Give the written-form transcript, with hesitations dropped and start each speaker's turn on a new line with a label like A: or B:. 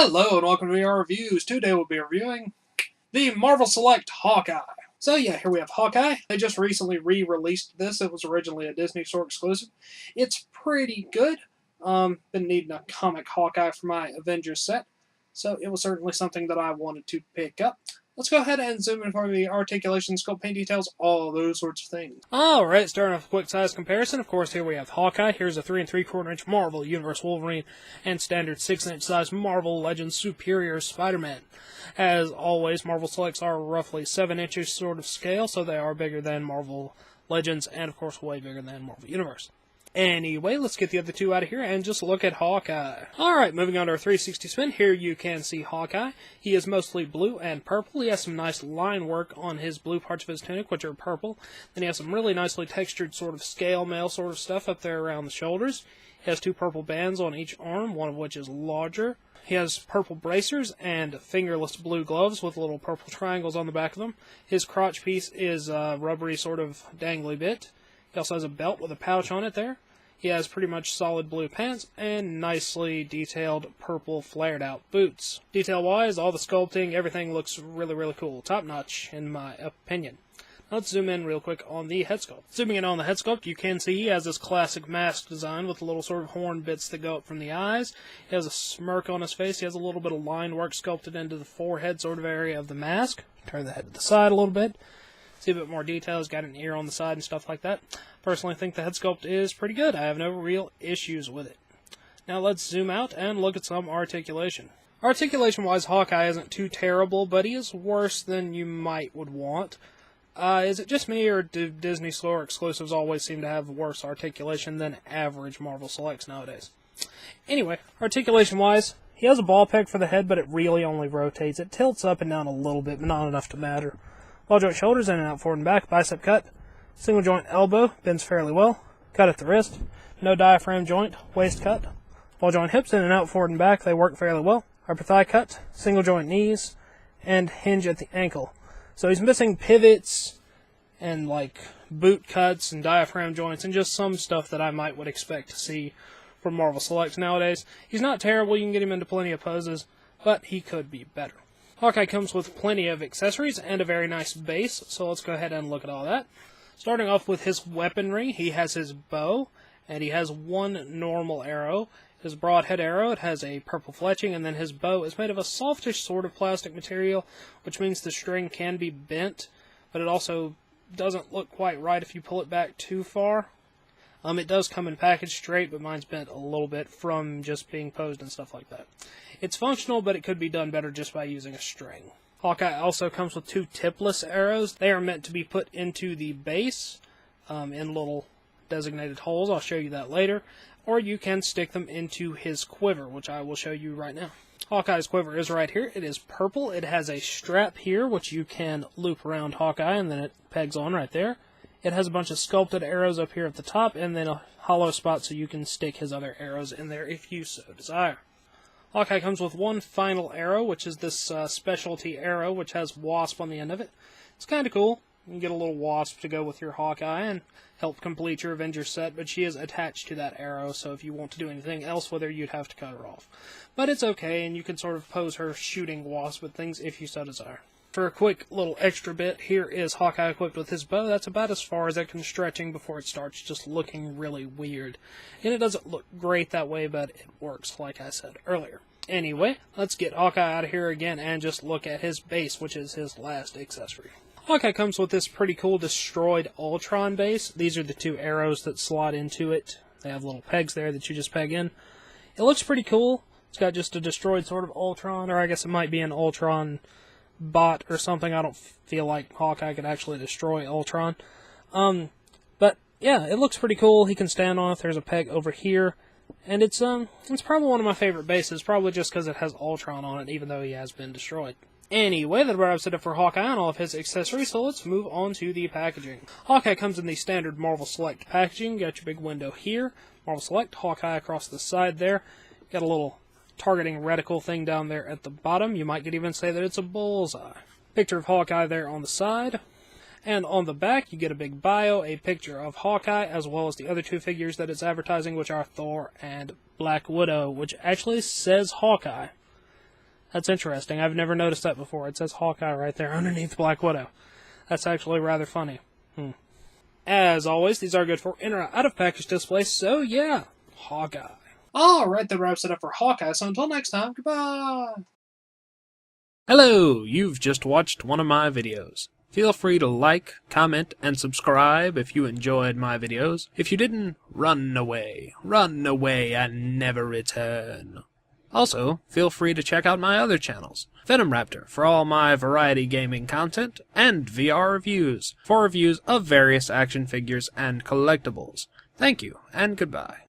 A: Hello and welcome to our reviews. Today we'll be reviewing the Marvel Select Hawkeye. So yeah, here we have Hawkeye. They just recently re-released this. It was originally a Disney Store exclusive. It's pretty good. Been needing a comic Hawkeye for my Avengers set, so it was certainly something that I wanted to pick up. Let's go ahead and zoom in for the articulation, sculpt, paint details, all those sorts of things. Alright, starting off with a quick size comparison. Of course, here we have Hawkeye. Here's a 3 3/4 inch Marvel Universe Wolverine and standard 6 inch size Marvel Legends Superior Spider-Man. As always, Marvel Selects are roughly 7 inches sort of scale, so they are bigger than Marvel Legends and, of course, way bigger than Marvel Universe. Anyway, let's get the other two out of here and just look at Hawkeye. Alright, moving on to our 360 spin. Here you can see Hawkeye. He is mostly blue and purple. He has some nice line work on his blue parts of his tunic, which are purple. Then he has some really nicely textured sort of scale mail sort of stuff up there around the shoulders. He has 2 purple bands on each arm, one of which is larger. He has purple bracers and fingerless blue gloves with little purple triangles on the back of them. His crotch piece is a rubbery sort of dangly bit. He also has a belt with a pouch on it there. He has pretty much solid blue pants and nicely detailed purple flared out boots. Detail-wise, all the sculpting, everything looks really cool. Top-notch, in my opinion. Let's zoom in real quick on the head sculpt. Zooming in on the head sculpt, you can see he has this classic mask design with little sort of horn bits that go up from the eyes. He has a smirk on his face. He has a little bit of line work sculpted into the forehead sort of area of the mask. Turn the head to the side a little bit. See a bit more detail. He's got an ear on the side and stuff like that. Personally, I think the head sculpt is pretty good. I have no real issues with it. Now let's zoom out and look at some articulation. Articulation-wise, Hawkeye isn't too terrible, but he is worse than you might would want. Is it just me, or do Disney Store exclusives always seem to have worse articulation than average Marvel Selects nowadays? Anyway, articulation-wise, he has a ball peg for the head, but it really only rotates. It tilts up and down a little bit, but not enough to matter. Ball joint shoulders, in and out, forward and back, bicep cut. Single joint elbow, bends fairly well. Cut at the wrist. No diaphragm joint, waist cut. Ball joint hips, in and out, forward and back, they work fairly well. Upper thigh cut, single joint knees, and hinge at the ankle. So he's missing pivots and like boot cuts and diaphragm joints and just some stuff that I would expect to see from Marvel Selects nowadays. He's not terrible, you can get him into plenty of poses, but he could be better. Hawkeye comes with plenty of accessories and a very nice base, so let's go ahead and look at all that. Starting off with his weaponry, he has his bow, and he has one normal arrow. His broadhead arrow, it has a purple fletching, and then his bow is made of a softish sort of plastic material, which means the string can be bent, but it also doesn't look quite right if you pull it back too far. It does come in package straight, but mine's bent a little bit from just being posed and stuff like that. It's functional, but it could be done better just by using a string. Hawkeye also comes with 2 tipless arrows. They are meant to be put into the base in little designated holes. I'll show you that later. Or you can stick them into his quiver, which I will show you right now. Hawkeye's quiver is right here. It is purple. It has a strap here, which you can loop around Hawkeye, and then it pegs on right there. It has a bunch of sculpted arrows up here at the top, and then a hollow spot so you can stick his other arrows in there if you so desire. Hawkeye comes with one final arrow, which is this specialty arrow, which has Wasp on the end of it. It's kind of cool. You can get a little Wasp to go with your Hawkeye and help complete your Avengers set, but she is attached to that arrow, so if you want to do anything else with her, you'd have to cut her off. But it's okay, and you can sort of pose her shooting Wasp with things if you so desire. For a quick little extra bit, here is Hawkeye equipped with his bow. That's about as far as it can stretching before it starts just looking really weird. And it doesn't look great that way, but it works, like I said earlier. Anyway, let's get Hawkeye out of here again and just look at his base, which is his last accessory. Hawkeye comes with this pretty cool destroyed Ultron base. These are the 2 arrows that slot into it. They have little pegs there that you just peg in. It looks pretty cool. It's got just a destroyed sort of Ultron, or I guess it might be an Ultron bot or something. I don't feel like Hawkeye could actually destroy Ultron. But yeah, it looks pretty cool. He can stand on it. There's a peg over here. And it's probably one of my favorite bases, probably just because it has Ultron on it, even though he has been destroyed. Anyway, that wraps it up for Hawkeye and all of his accessories, so let's move on to the packaging. Hawkeye comes in the standard Marvel Select packaging. You got your big window here. Marvel Select, Hawkeye across the side there. Got a little targeting reticle thing down there at the bottom. You might could even say that it's a bullseye. Picture of Hawkeye there on the side. And on the back, you get a big bio, a picture of Hawkeye, as well as the other 2 figures that it's advertising, which are Thor and Black Widow, which actually says Hawkeye. That's interesting. I've never noticed that before. It says Hawkeye right there underneath Black Widow. That's actually rather funny. As always, these are good for in or out of package displays, so yeah, Hawkeye. Alright, that wraps it up for Hawkeye, so until next time, goodbye! Hello, you've just watched one of my videos. Feel free to like, comment, and subscribe if you enjoyed my videos. If you didn't, run away and never return. Also, feel free to check out my other channels, Venom Raptor for all my variety gaming content, and VR Reviews for reviews of various action figures and collectibles. Thank you, and goodbye.